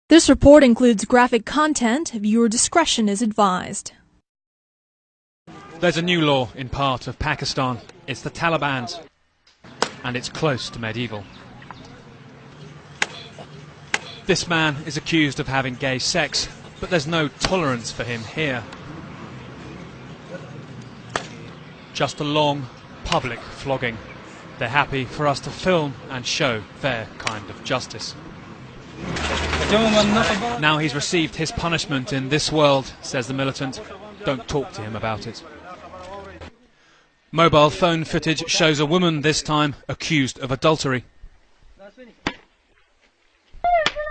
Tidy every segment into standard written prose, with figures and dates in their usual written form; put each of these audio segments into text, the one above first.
This report includes graphic content. Viewer discretion is advised. There's a new law in part of Pakistan. It's the Taliban's, and it's close to medieval. This man is accused of having gay sex, but there's no tolerance for him here. Just a long, public flogging. They're happy for us to film and show their kind of justice. Now he's received his punishment in this world, says the militant. Don't talk to him about it. Mobile phone footage shows a woman this time accused of adultery.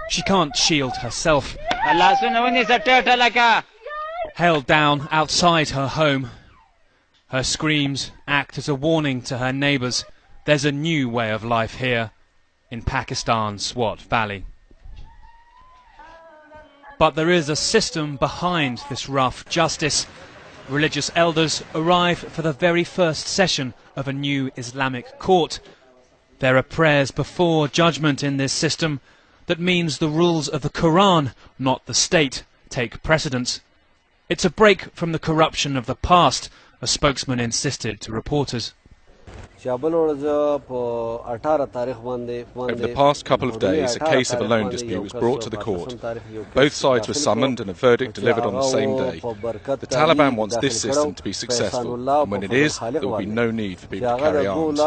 She can't shield herself. Held down outside her home. Her screams act as a warning to her neighbours. There's a new way of life here in Pakistan's Swat Valley. But there is a system behind this rough justice. Religious elders arrive for the very first session of a new Islamic court. There are prayers before judgment in this system. That means the rules of the Quran, not the state, take precedence. It's a break from the corruption of the past, a spokesman insisted to reporters. Over the past couple of days, a case of a loan dispute was brought to the court. Both sides were summoned and a verdict delivered on the same day. The Taliban wants this system to be successful, and when it is, there will be no need for people to carry arms.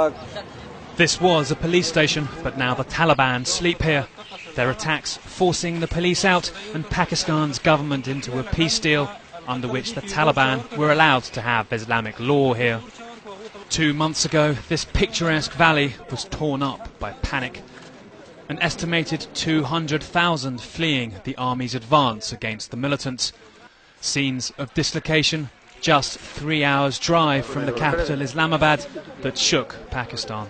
This was a police station, but now the Taliban sleep here. Their attacks forcing the police out and Pakistan's government into a peace deal under which the Taliban were allowed to have Islamic law here. 2 months ago, this picturesque valley was torn up by panic. An estimated 200,000 fleeing the army's advance against the militants. Scenes of dislocation just 3 hours' drive from the capital Islamabad that shook Pakistan.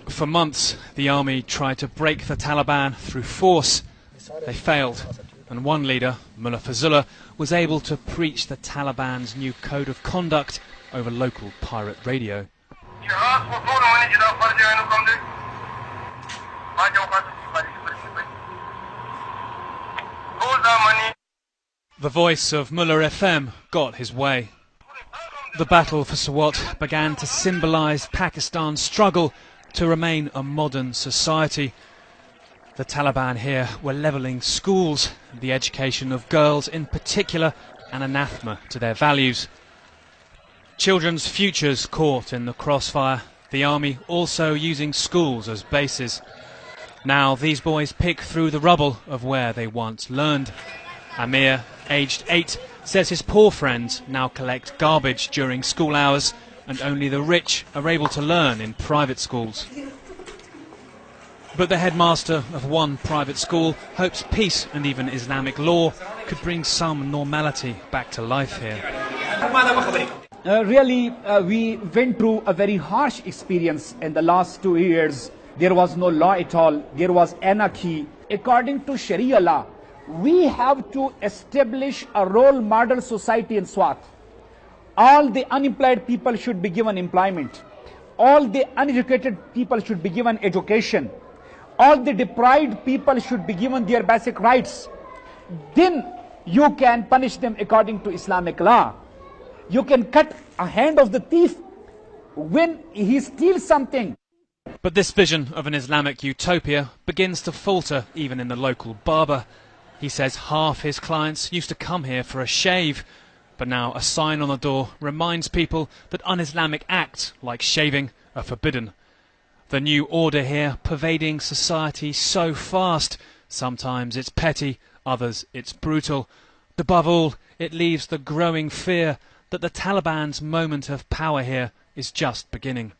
For months, the army tried to break the Taliban through force. They failed, and one leader, Mullah Fazullah, was able to preach the Taliban's new code of conduct over local pirate radio. The voice of Mullah FM got his way. The battle for Swat began to symbolise Pakistan's struggle to remain a modern society. The Taliban here were levelling schools, the education of girls in particular, an anathema to their values. Children's futures caught in the crossfire, the army also using schools as bases. Now these boys pick through the rubble of where they once learned. Amir, aged 8, says his poor friends now collect garbage during school hours and only the rich are able to learn in private schools. But the headmaster of one private school hopes peace and even Islamic law could bring some normality back to life here. We went through a very harsh experience in the last 2 years. There was no law at all. There was anarchy. According to Sharia law, we have to establish a role model society in Swat. All the unemployed people should be given employment. All the uneducated people should be given education. All the deprived people should be given their basic rights. Then you can punish them according to Islamic law. You can cut a hand of the thief when he steals something. But this vision of an Islamic utopia begins to falter even in the local barber. He says half his clients used to come here for a shave, but now a sign on the door reminds people that un-Islamic acts like shaving are forbidden. The new order here pervading society so fast, sometimes it's petty, others it's brutal. Above all, it leaves the growing fear that the Taliban's moment of power here is just beginning.